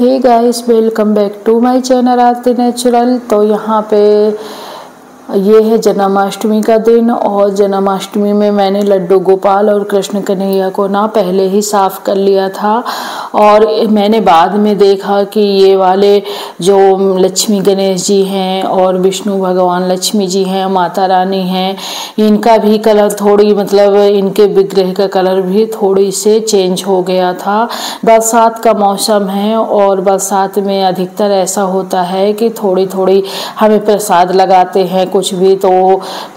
Hey guys, welcome back to my channel Aarti natural. तो यहाँ पे ये है जन्माष्टमी का दिन और जन्माष्टमी में मैंने लड्डू गोपाल और कृष्ण कन्हैया को ना पहले ही साफ़ कर लिया था। और मैंने बाद में देखा कि ये वाले जो लक्ष्मी गणेश जी हैं और विष्णु भगवान लक्ष्मी जी हैं, माता रानी हैं, इनका भी कलर थोड़ी मतलब इनके विग्रह का कलर भी थोड़ी से चेंज हो गया था। बरसात का मौसम है और बरसात में अधिकतर ऐसा होता है कि थोड़ी थोड़ी हमें प्रसाद लगाते हैं कुछ भी तो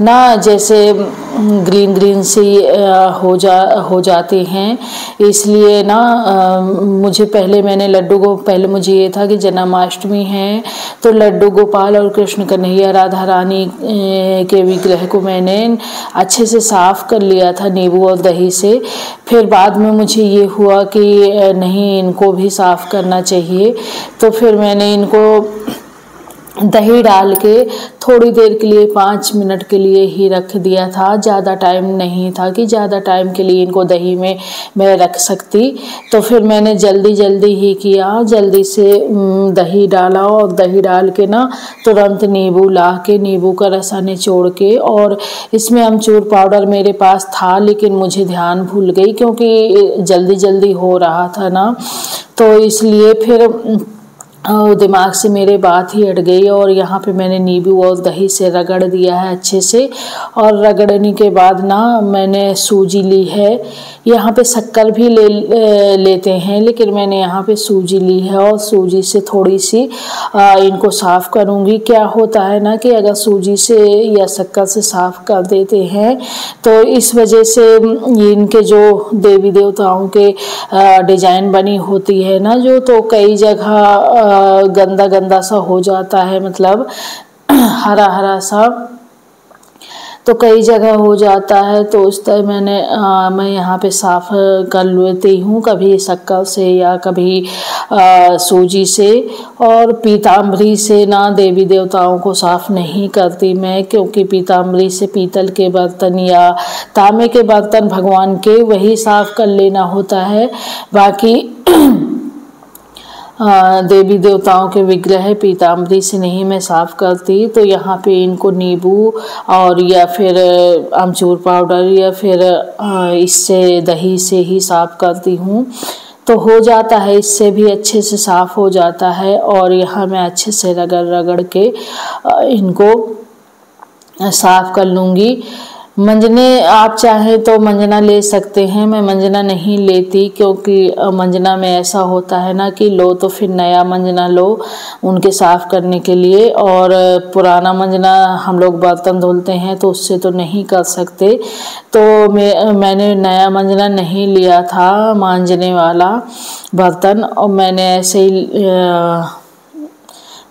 ना जैसे ग्रीन ग्रीन सी हो जाती हैं। इसलिए ना मुझे पहले मैंने पहले मुझे ये था कि जन्माष्टमी है तो लड्डू गोपाल और कृष्ण कन्हैया राधा रानी के विग्रह को मैंने अच्छे से साफ़ कर लिया था नींबू और दही से। फिर बाद में मुझे ये हुआ कि नहीं, इनको भी साफ़ करना चाहिए। तो फिर मैंने इनको दही डाल के थोड़ी देर के लिए 5 मिनट के लिए ही रख दिया था। ज़्यादा टाइम नहीं था कि ज़्यादा टाइम के लिए इनको दही में मैं रख सकती। तो फिर मैंने जल्दी ही किया, जल्दी से दही डाला और दही डाल के ना तुरंत नींबू ला के नींबू का रसा निचोड़ के, और इसमें अमचूर पाउडर मेरे पास था लेकिन मुझे ध्यान भूल गई क्योंकि जल्दी हो रहा था ना, तो इसलिए फिर दिमाग से मेरे बात ही हट गई। और यहाँ पे मैंने नींबू और दही से रगड़ दिया है अच्छे से। और रगड़ने के बाद ना मैंने सूजी ली है। यहाँ पे शक्कर भी लेते हैं लेकिन मैंने यहाँ पे सूजी ली है और सूजी से थोड़ी सी इनको साफ़ करूँगी। क्या होता है ना कि अगर सूजी से या शक्कर से साफ़ कर देते हैं तो इस वजह से इनके जो देवी देवताओं के डिजाइन बनी होती है ना जो, तो कई जगह गंदा सा हो जाता है, मतलब हरा सा तो कई जगह हो जाता है। तो उस तरह मैं यहाँ पे साफ़ कर लेती हूँ, कभी शक्कर से या कभी सूजी से। और पीताम्बरी से ना देवी देवताओं को साफ़ नहीं करती मैं, क्योंकि पीताम्बरी से पीतल के बर्तन या तांबे के बर्तन भगवान के वही साफ़ कर लेना होता है। बाकी देवी देवताओं के विग्रह पीताम्बरी से नहीं मैं साफ़ करती। तो यहाँ पे इनको नींबू और या फिर अमचूर पाउडर या फिर इससे दही से ही साफ़ करती हूँ, तो हो जाता है, इससे भी अच्छे से साफ़ हो जाता है। और यहाँ मैं अच्छे से रगड़ के इनको साफ़ कर लूँगी। मंजने आप चाहें तो मंजना ले सकते हैं, मैं मंजना नहीं लेती क्योंकि मंजना में ऐसा होता है ना कि लो तो फिर नया मंजना लो उनके साफ़ करने के लिए, और पुराना मंजना हम लोग बर्तन धुलते हैं तो उससे तो नहीं कर सकते। तो मैंने नया मंजना नहीं लिया था मांजने वाला बर्तन, और मैंने ऐसे ही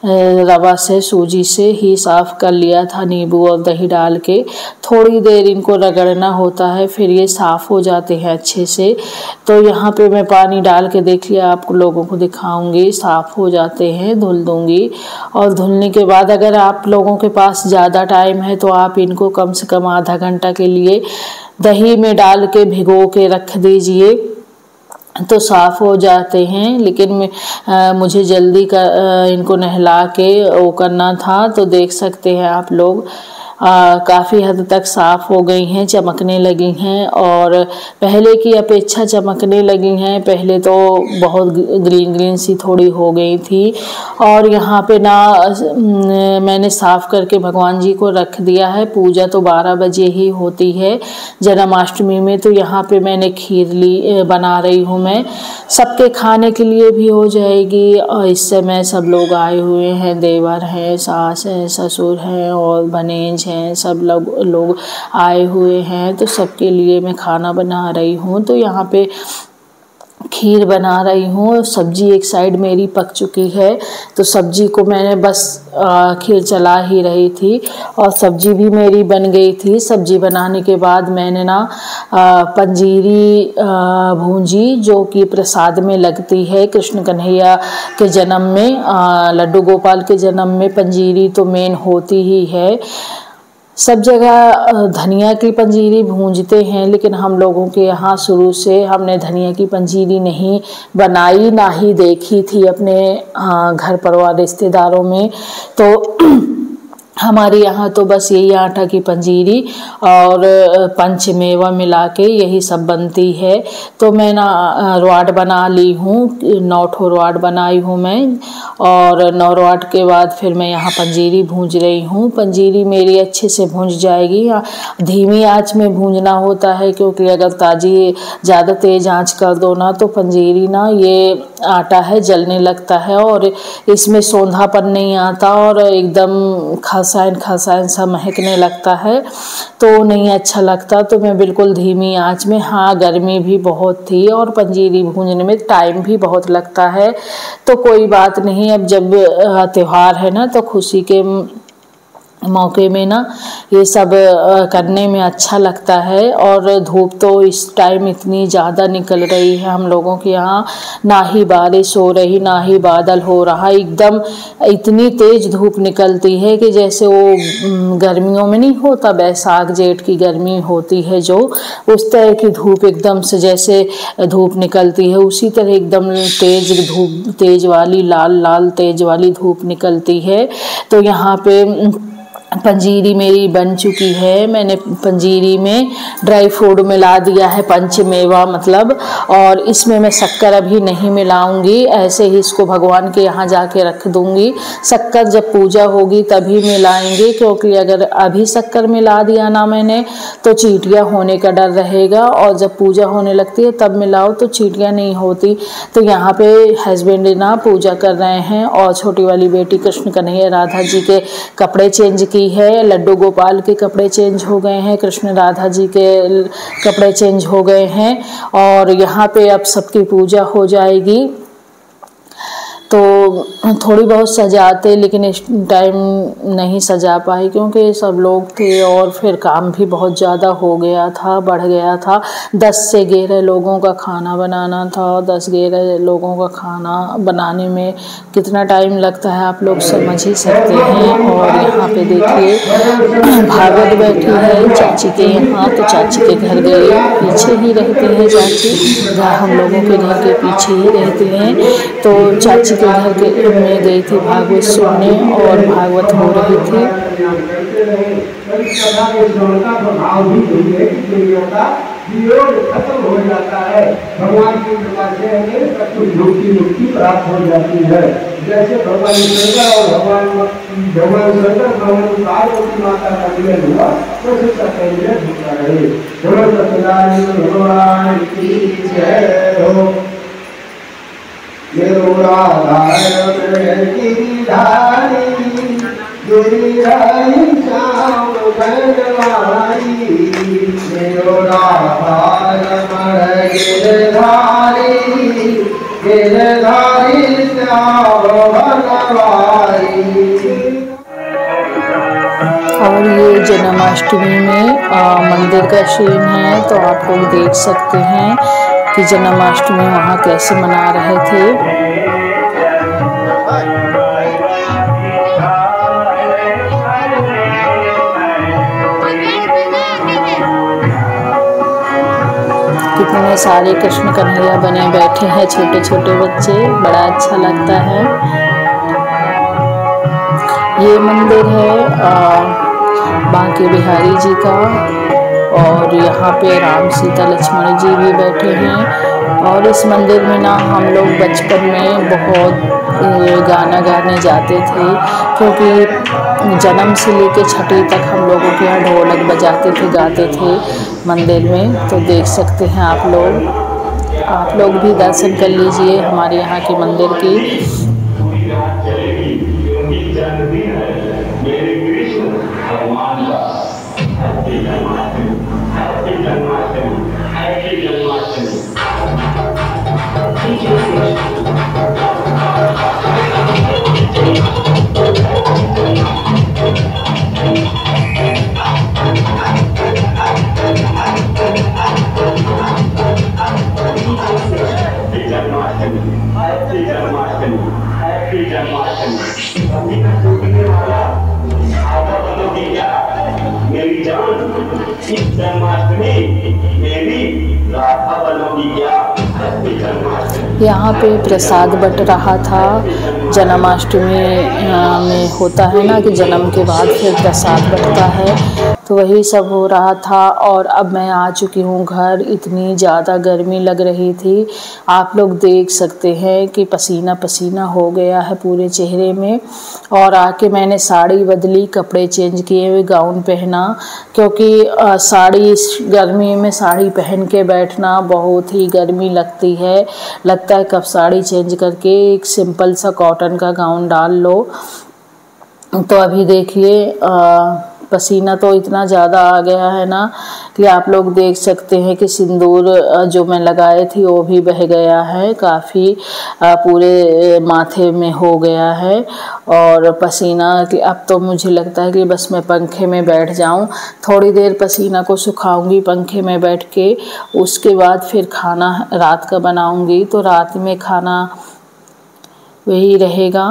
रवा से सूजी से ही साफ़ कर लिया था नींबू और दही डाल के। थोड़ी देर इनको रगड़ना होता है फिर ये साफ़ हो जाते हैं अच्छे से। तो यहाँ पे मैं पानी डाल के देख लिया, आप लोगों को दिखाऊंगी, साफ़ हो जाते हैं, धुल दूंगी। और धुलने के बाद अगर आप लोगों के पास ज़्यादा टाइम है तो आप इनको कम से कम आधा घंटा के लिए दही में डाल के भिगो के रख दीजिए तो साफ़ हो जाते हैं। लेकिन मुझे जल्दी इनको नहला के वो करना था, तो देख सकते हैं आप लोग काफ़ी हद तक साफ़ हो गई हैं, चमकने लगी हैं और पहले की अपेक्षा चमकने लगी हैं। पहले तो बहुत ग्रीन सी थोड़ी हो गई थी। और यहाँ पे ना मैंने साफ़ करके भगवान जी को रख दिया है। पूजा तो 12 बजे ही होती है जन्माष्टमी में। तो यहाँ पे मैंने खीर बना रही हूँ, मैं सबके खाने के लिए भी हो जाएगी। और इस समय सब लोग आए हुए हैं, देवर हैं, सास हैं, ससुर हैं और भनेज हैं, सब लोग आए हुए हैं, तो सबके लिए मैं खाना बना रही हूँ। तो यहाँ पे खीर बना रही हूँ। सब्जी एक साइड मेरी पक चुकी है तो सब्जी को मैंने बस खीर चला ही रही थी और सब्जी भी मेरी बन गई थी। सब्जी बनाने के बाद मैंने ना पंजीरी भूंजी, जो कि प्रसाद में लगती है कृष्ण कन्हैया के जन्म में, लड्डू गोपाल के जन्म में पंजीरी तो मेन होती ही है। सब जगह धनिया की पंजीरी भूंजते हैं, लेकिन हम लोगों के यहाँ शुरू से हमने धनिया की पंजीरी नहीं बनाई, ना ही देखी थी अपने घर परिवार रिश्तेदारों में। तो हमारे यहाँ तो बस यही आटा की पंजीरी और पंचमेवा मिला के यही सब बनती है। तो मैं ना रॉड बना ली हूँ, 9 ठो रॉड बनाई हूँ मैं, और 9 रॉड के बाद फिर मैं यहाँ पंजीरी भूंज रही हूँ। पंजीरी मेरी अच्छे से भूंज जाएगी, धीमी आंच में भूंजना होता है, क्योंकि अगर ताजी ज़्यादा तेज़ आंच कर दो ना तो पंजीरी ना ये आटा है जलने लगता है और इसमें सौंधापन नहीं आता और एकदम खसायन सा महकने लगता है, तो नहीं अच्छा लगता। तो मैं बिल्कुल धीमी आंच में, हाँ गर्मी भी बहुत थी और पंजीरी भूनने में टाइम भी बहुत लगता है, तो कोई बात नहीं। अब जब त्योहार है ना तो खुशी के मौके में ना ये सब करने में अच्छा लगता है। और धूप तो इस टाइम इतनी ज़्यादा निकल रही है हम लोगों के यहाँ, ना ही बारिश हो रही ना ही बादल हो रहा, एकदम इतनी तेज़ धूप निकलती है कि जैसे वो गर्मियों में नहीं होता, बैसाख जेठ की गर्मी होती है जो, उस तरह की धूप एकदम से जैसे धूप निकलती है, उसी तरह एकदम तेज़ धूप, तेज़ वाली लाल तेज़ वाली धूप निकलती है। तो यहाँ पे पंजीरी मेरी बन चुकी है। मैंने पंजीरी में ड्राई फ्रूट मिला दिया है, पंचमेवा मतलब, और इसमें मैं शक्कर अभी नहीं मिलाऊंगी, ऐसे ही इसको भगवान के यहाँ जाके रख दूंगी। शक्कर जब पूजा होगी तभी मिलाएंगे, क्योंकि अगर अभी शक्कर मिला दिया ना मैंने तो चींटियाँ होने का डर रहेगा, और जब पूजा होने लगती है तब मिलाओ तो चींटियाँ नहीं होती। तो यहाँ पे हस्बैंड ना पूजा कर रहे हैं और छोटी वाली बेटी कृष्ण कन्हैया राधा जी के कपड़े चेंज की है, लड्डू गोपाल के कपड़े चेंज हो गए हैं, कृष्ण राधा जी के कपड़े चेंज हो गए हैं, और यहाँ पे अब सबकी पूजा हो जाएगी। तो थोड़ी बहुत सजाते, लेकिन इस टाइम नहीं सजा पाई क्योंकि सब लोग थे और फिर काम भी बहुत ज़्यादा हो गया था, बढ़ गया था। 10 से 11 लोगों का खाना बनाना था, 10-11 लोगों का खाना बनाने में कितना टाइम लगता है आप लोग समझ ही सकते हैं। और यहाँ पे देखिए भागवत बैठी है चाची के यहाँ, तो चाची के घर गए, पीछे ही रहती है चाची, जहाँ हम लोगों के घर के पीछे ही रहती हैं। तो चाची के घर के में गई थी भागवत सुनने और भागवत हो रही थी। खत्म हो जाता है, भगवान की कृपा से हमें सब कुछ मुक्ति प्राप्त हो जाती है। जैसे भगवान शंकर और भगवान पार्वती माता का मिलन हुआ, तो सबका मिलन होता रहे। भगवान की जय हो। और ये जन्माष्टमी में मंदिर का सीन है, तो आप लोग देख सकते हैं कि जन्माष्टमी वहाँ कैसे मना रहे थे। कितने सारे कृष्ण कन्हैया बने बैठे हैं, छोटे छोटे बच्चे, बड़ा अच्छा लगता है। ये मंदिर है बांके बिहारी जी का, और यहाँ पे राम सीता लक्ष्मण जी भी बैठे हैं। और इस मंदिर में ना हम लोग बचपन में बहुत गाना गाने जाते थे, क्योंकि जन्म से लेके छठी तक हम लोगों के यहाँ ढोलक बजाते थे, गाते थे मंदिर में। तो देख सकते हैं आप लोग भी दर्शन कर लीजिए हमारे यहाँ के मंदिर की। मेरी जान, इस जन्माष्टमी मेरी राधा बनोगी क्या? यहाँ पे प्रसाद बट रहा था। जन्माष्टमी में होता है ना कि जन्म के बाद फिर प्रसाद बटता है, तो वही सब हो रहा था। और अब मैं आ चुकी हूँ घर। इतनी ज़्यादा गर्मी लग रही थी, आप लोग देख सकते हैं कि पसीना पसीना हो गया है पूरे चेहरे में। और आके मैंने साड़ी बदली, कपड़े चेंज किए हुए, गाउन पहना, क्योंकि साड़ी इस गर्मी में साड़ी पहन के बैठना बहुत ही गर्मी लगती है। लगता है कब साड़ी चेंज करके एक सिंपल सा कॉटन का गाउन डाल लो। तो अभी देखिए पसीना तो इतना ज़्यादा आ गया है ना कि आप लोग देख सकते हैं कि सिंदूर जो मैं लगाए थी वो भी बह गया है, काफ़ी पूरे माथे में हो गया है। और पसीना कि अब तो मुझे लगता है कि बस मैं पंखे में बैठ जाऊं, थोड़ी देर पसीना को सुखाऊंगी पंखे में बैठ के, उसके बाद फिर खाना रात का बनाऊंगी। तो रात में खाना वही रहेगा।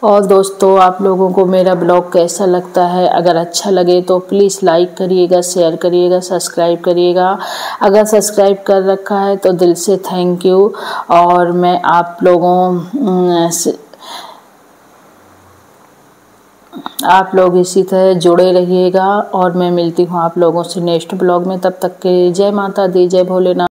और दोस्तों, आप लोगों को मेरा ब्लॉग कैसा लगता है? अगर अच्छा लगे तो प्लीज़ लाइक करिएगा, शेयर करिएगा, सब्सक्राइब करिएगा। अगर सब्सक्राइब कर रखा है तो दिल से थैंक यू। और मैं आप लोग इसी तरह जुड़े रहिएगा। और मैं मिलती हूँ आप लोगों से नेक्स्ट ब्लॉग में। तब तक के जय माता दी, जय भोलेनाथ।